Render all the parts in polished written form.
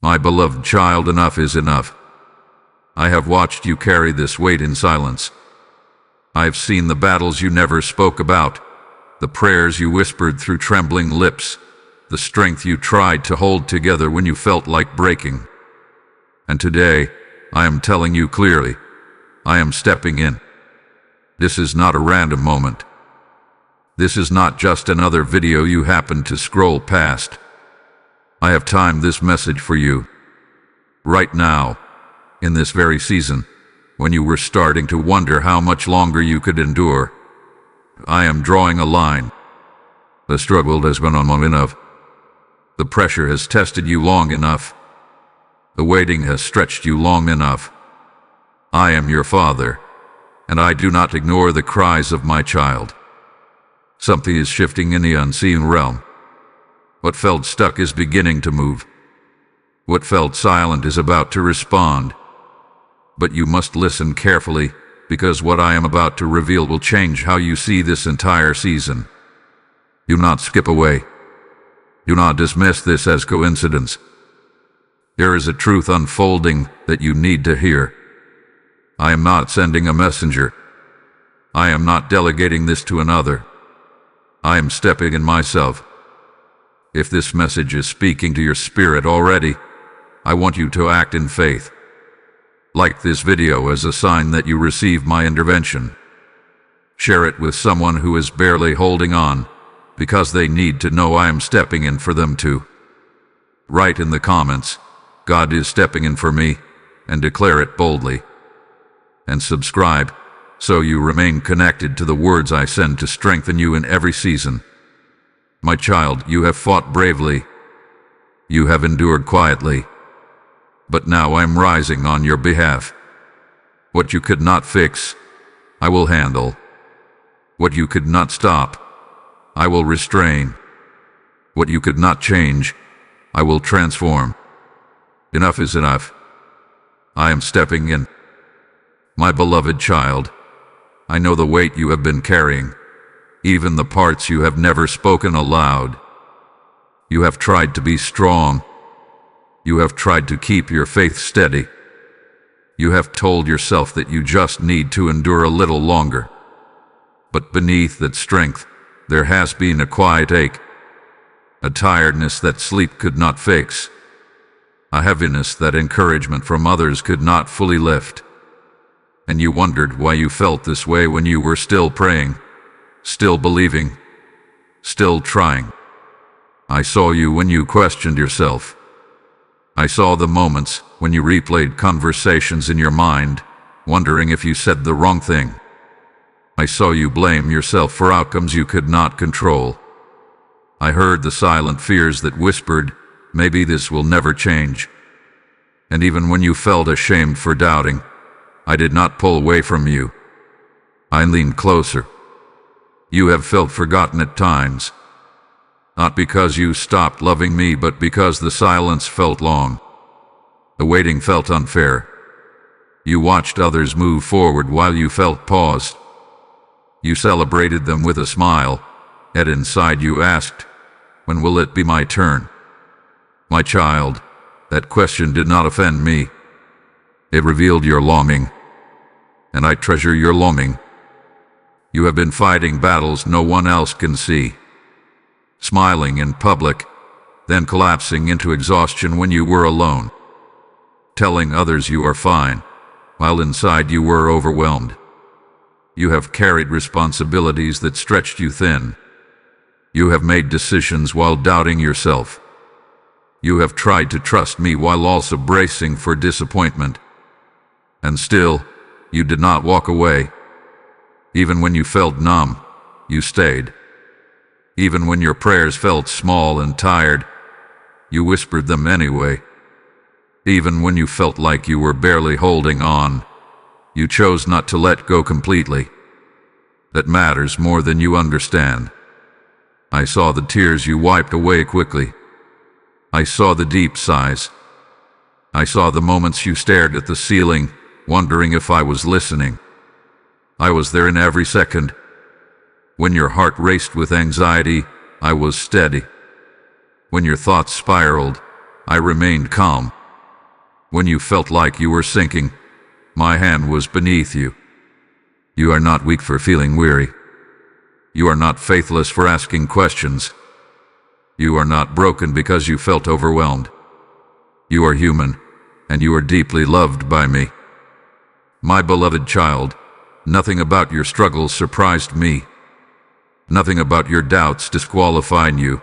My beloved child, enough is enough. I have watched you carry this weight in silence. I have seen the battles you never spoke about, the prayers you whispered through trembling lips, the strength you tried to hold together when you felt like breaking. And today, I am telling you clearly, I am stepping in. This is not a random moment. This is not just another video you happen to scroll past. I have timed this message for you. Right now, in this very season, when you were starting to wonder how much longer you could endure, I am drawing a line. The struggle has been on long enough. The pressure has tested you long enough. The waiting has stretched you long enough. I am your father, and I do not ignore the cries of my child. Something is shifting in the unseen realm. What felt stuck is beginning to move. What felt silent is about to respond. But you must listen carefully, because what I am about to reveal will change how you see this entire season. Do not skip away. Do not dismiss this as coincidence. There is a truth unfolding that you need to hear. I am not sending a messenger. I am not delegating this to another. I am stepping in myself. If this message is speaking to your spirit already, I want you to act in faith. Like this video as a sign that you receive my intervention. Share it with someone who is barely holding on, because they need to know I am stepping in for them too. Write in the comments, God is stepping in for me, and declare it boldly. And subscribe, so you remain connected to the words I send to strengthen you in every season. My child, you have fought bravely. You have endured quietly. But now I am rising on your behalf. What you could not fix, I will handle. What you could not stop, I will restrain. What you could not change, I will transform. Enough is enough. I am stepping in. My beloved child, I know the weight you have been carrying, even the parts you have never spoken aloud. You have tried to be strong. You have tried to keep your faith steady. You have told yourself that you just need to endure a little longer. But beneath that strength, there has been a quiet ache, a tiredness that sleep could not fix, a heaviness that encouragement from others could not fully lift. And you wondered why you felt this way when you were still praying, still believing, still trying. I saw you when you questioned yourself. I saw the moments when you replayed conversations in your mind, wondering if you said the wrong thing. I saw you blame yourself for outcomes you could not control. I heard the silent fears that whispered, maybe this will never change. And even when you felt ashamed for doubting, I did not pull away from you. I leaned closer. You have felt forgotten at times. Not because you stopped loving me, but because the silence felt long. The waiting felt unfair. You watched others move forward while you felt paused. You celebrated them with a smile, yet inside you asked, when will it be my turn? My child, that question did not offend me. It revealed your longing, and I treasure your longing. You have been fighting battles no one else can see. Smiling in public, then collapsing into exhaustion when you were alone. Telling others you are fine, while inside you were overwhelmed. You have carried responsibilities that stretched you thin. You have made decisions while doubting yourself. You have tried to trust me while also bracing for disappointment. And still, you did not walk away. Even when you felt numb, you stayed. Even when your prayers felt small and tired, you whispered them anyway. Even when you felt like you were barely holding on, you chose not to let go completely. That matters more than you understand. I saw the tears you wiped away quickly. I saw the deep sighs. I saw the moments you stared at the ceiling, wondering if I was listening. I was there in every second. When your heart raced with anxiety, I was steady. When your thoughts spiraled, I remained calm. When you felt like you were sinking, my hand was beneath you. You are not weak for feeling weary. You are not faithless for asking questions. You are not broken because you felt overwhelmed. You are human, and you are deeply loved by me. My beloved child, nothing about your struggles surprised me. Nothing about your doubts disqualified you.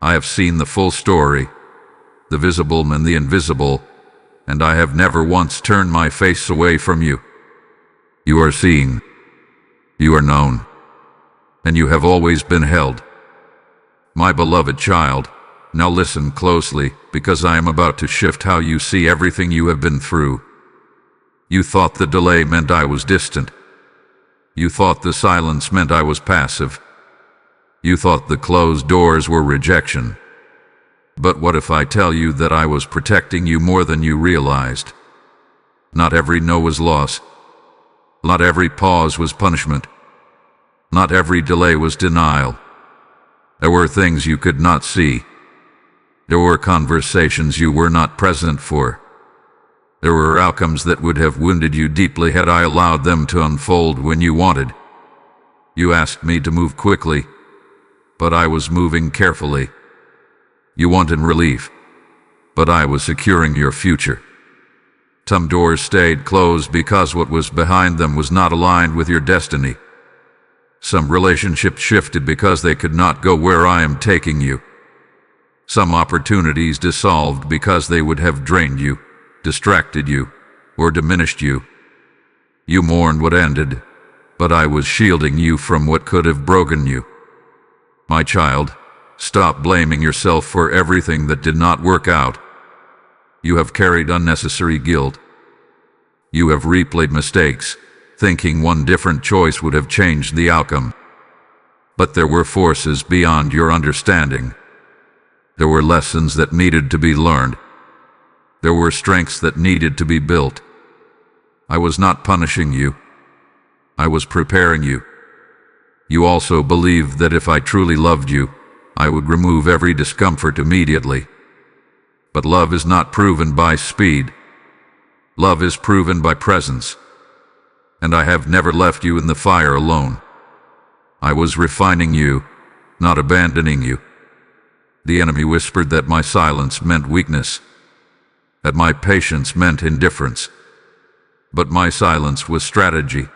I have seen the full story, the visible and the invisible, and I have never once turned my face away from you. You are seen. You are known. And you have always been held. My beloved child, now listen closely, because I am about to shift how you see everything you have been through. You thought the delay meant I was distant. You thought the silence meant I was passive. You thought the closed doors were rejection. But what if I tell you that I was protecting you more than you realized? Not every no was loss. Not every pause was punishment. Not every delay was denial. There were things you could not see. There were conversations you were not present for. There were outcomes that would have wounded you deeply had I allowed them to unfold when you wanted. You asked me to move quickly, but I was moving carefully. You wanted relief, but I was securing your future. Some doors stayed closed because what was behind them was not aligned with your destiny. Some relationships shifted because they could not go where I am taking you. Some opportunities dissolved because they would have drained you, distracted you, or diminished you. You mourned what ended, but I was shielding you from what could have broken you. My child, stop blaming yourself for everything that did not work out. You have carried unnecessary guilt. You have replayed mistakes, thinking one different choice would have changed the outcome. But there were forces beyond your understanding. There were lessons that needed to be learned. There were strengths that needed to be built. I was not punishing you. I was preparing you. You also believed that if I truly loved you, I would remove every discomfort immediately. But love is not proven by speed. Love is proven by presence. And I have never left you in the fire alone. I was refining you, not abandoning you. The enemy whispered that my silence meant weakness, that my patience meant indifference. But my silence was strategy.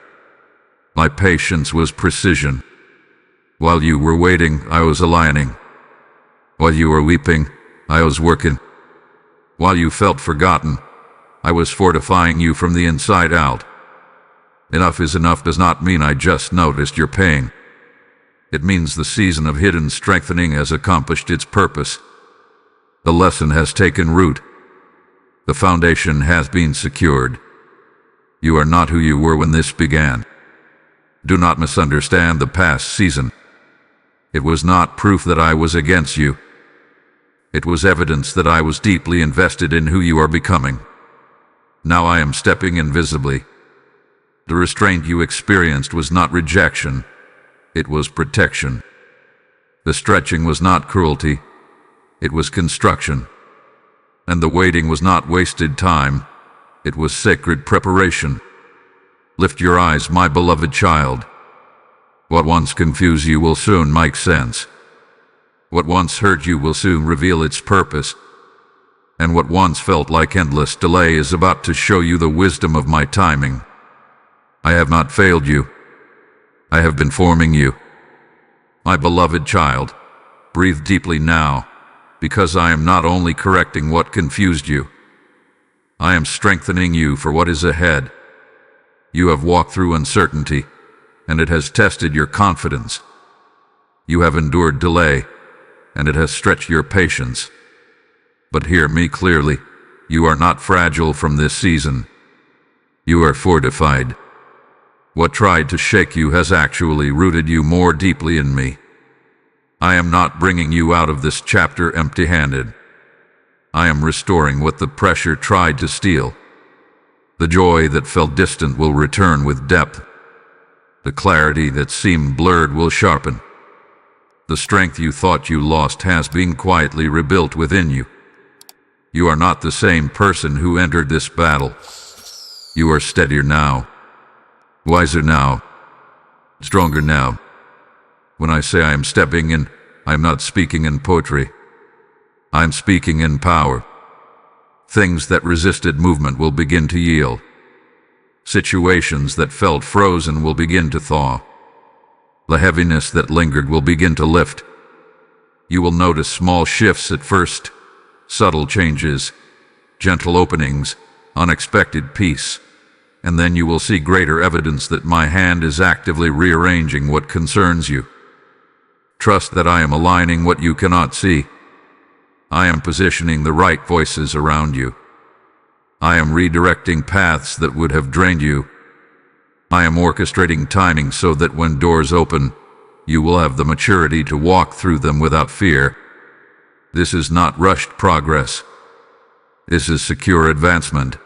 My patience was precision. While you were waiting, I was aligning. While you were weeping, I was working. While you felt forgotten, I was fortifying you from the inside out. Enough is enough does not mean I just noticed your pain. It means the season of hidden strengthening has accomplished its purpose. The lesson has taken root. The foundation has been secured. You are not who you were when this began. Do not misunderstand the past season. It was not proof that I was against you. It was evidence that I was deeply invested in who you are becoming. Now I am stepping in visibly. The restraint you experienced was not rejection. It was protection. The stretching was not cruelty. It was construction. And the waiting was not wasted time. It was sacred preparation. Lift your eyes, my beloved child. What once confused you will soon make sense. What once hurt you will soon reveal its purpose. And what once felt like endless delay is about to show you the wisdom of my timing. I have not failed you. I have been forming you. My beloved child, breathe deeply now, because I am not only correcting what confused you, I am strengthening you for what is ahead. You have walked through uncertainty, and it has tested your confidence. You have endured delay, and it has stretched your patience. But hear me clearly, you are not fragile from this season. You are fortified. What tried to shake you has actually rooted you more deeply in me. I am not bringing you out of this chapter empty-handed. I am restoring what the pressure tried to steal. The joy that felt distant will return with depth. The clarity that seemed blurred will sharpen. The strength you thought you lost has been quietly rebuilt within you. You are not the same person who entered this battle. You are steadier now, wiser now, stronger now. When I say I am stepping in, I am not speaking in poetry. I am speaking in power. Things that resisted movement will begin to yield. Situations that felt frozen will begin to thaw. The heaviness that lingered will begin to lift. You will notice small shifts at first, subtle changes, gentle openings, unexpected peace, and then you will see greater evidence that my hand is actively rearranging what concerns you. Trust that I am aligning what you cannot see. I am positioning the right voices around you. I am redirecting paths that would have drained you. I am orchestrating timing so that when doors open, you will have the maturity to walk through them without fear. This is not rushed progress. This is secure advancement.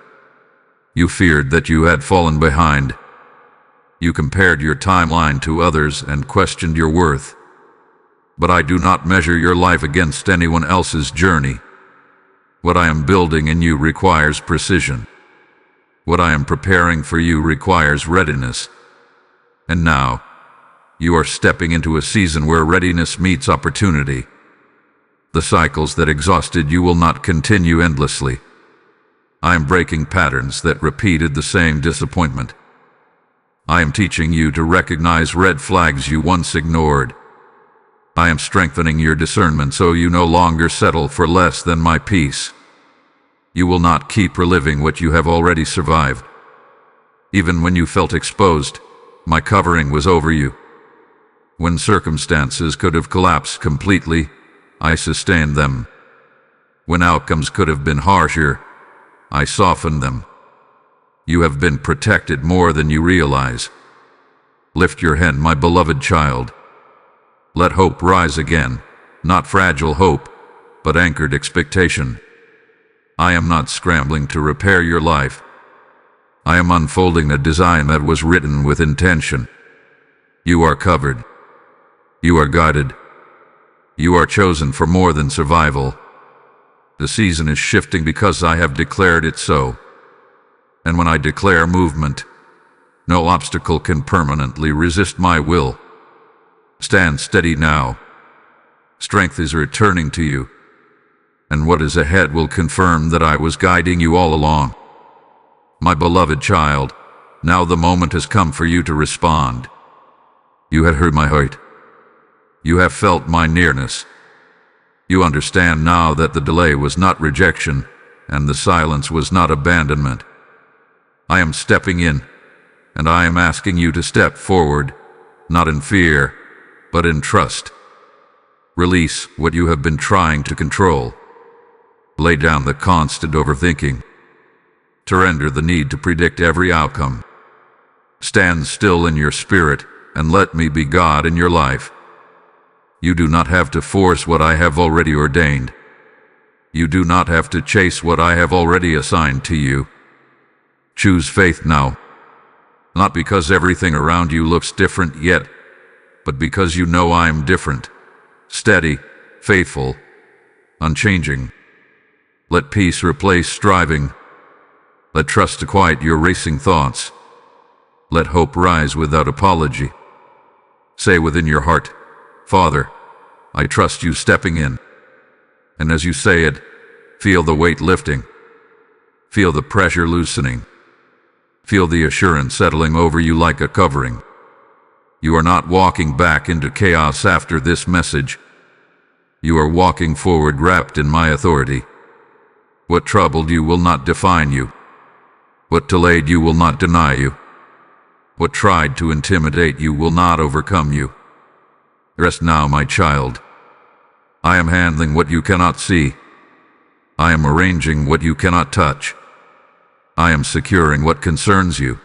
You feared that you had fallen behind. You compared your timeline to others and questioned your worth. But I do not measure your life against anyone else's journey. What I am building in you requires precision. What I am preparing for you requires readiness. And now, you are stepping into a season where readiness meets opportunity. The cycles that exhausted you will not continue endlessly. I am breaking patterns that repeated the same disappointment. I am teaching you to recognize red flags you once ignored. I am strengthening your discernment so you no longer settle for less than my peace. You will not keep reliving what you have already survived. Even when you felt exposed, my covering was over you. When circumstances could have collapsed completely, I sustained them. When outcomes could have been harsher, I softened them. You have been protected more than you realize. Lift your head, my beloved child. Let hope rise again, not fragile hope, but anchored expectation. I am not scrambling to repair your life. I am unfolding a design that was written with intention. You are covered. You are guided. You are chosen for more than survival. The season is shifting because I have declared it so. And when I declare movement, no obstacle can permanently resist my will. Stand steady now. Strength is returning to you, and what is ahead will confirm that I was guiding you all along. My beloved child, now the moment has come for you to respond. You have heard my heart. You have felt my nearness. You understand now that the delay was not rejection, and the silence was not abandonment. I am stepping in, and I am asking you to step forward, not in fear, but in trust. Release what you have been trying to control. Lay down the constant overthinking. Surrender the need to predict every outcome. Stand still in your spirit and let me be God in your life. You do not have to force what I have already ordained. You do not have to chase what I have already assigned to you. Choose faith now. Not because everything around you looks different yet, but because you know I am different, steady, faithful, unchanging. Let peace replace striving. Let trust quiet your racing thoughts. Let hope rise without apology. Say within your heart, Father, I trust you stepping in. And as you say it, feel the weight lifting. Feel the pressure loosening. Feel the assurance settling over you like a covering. You are not walking back into chaos after this message. You are walking forward wrapped in my authority. What troubled you will not define you. What delayed you will not deny you. What tried to intimidate you will not overcome you. Rest now, my child. I am handling what you cannot see. I am arranging what you cannot touch. I am securing what concerns you.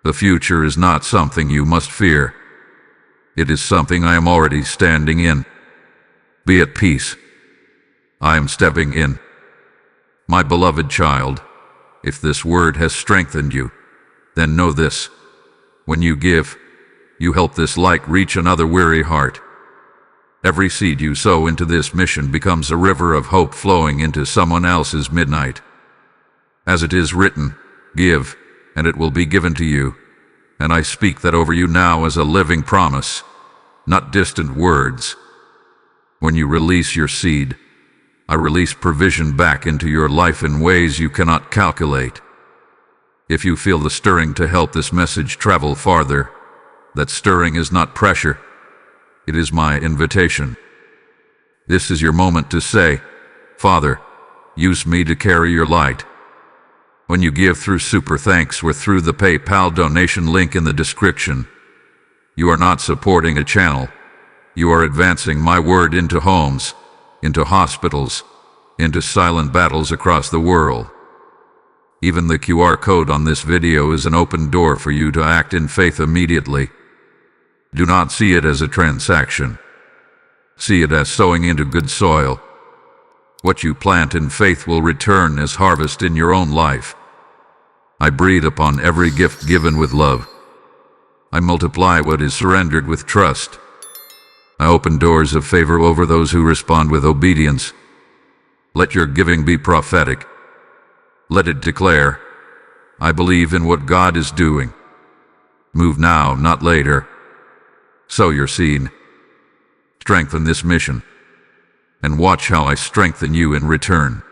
The future is not something you must fear. It is something I am already standing in. Be at peace. I am stepping in. My beloved child, if this word has strengthened you, then know this. When you give, you help this light reach another weary heart. Every seed you sow into this mission becomes a river of hope flowing into someone else's midnight. As it is written, give, and it will be given to you. And I speak that over you now as a living promise, not distant words. When you release your seed, I release provision back into your life in ways you cannot calculate. If you feel the stirring to help this message travel farther, that stirring is not pressure. It is my invitation. This is your moment to say, Father, use me to carry your light. When you give through Super Thanks or through the PayPal donation link in the description, you are not supporting a channel. You are advancing my word into homes, into hospitals, into silent battles across the world. Even the QR code on this video is an open door for you to act in faith immediately. Do not see it as a transaction. See it as sowing into good soil. What you plant in faith will return as harvest in your own life. I breathe upon every gift given with love. I multiply what is surrendered with trust. I open doors of favor over those who respond with obedience. Let your giving be prophetic. Let it declare, I believe in what God is doing. Move now, not later. Sow your seed. Strengthen this mission. And watch how I strengthen you in return.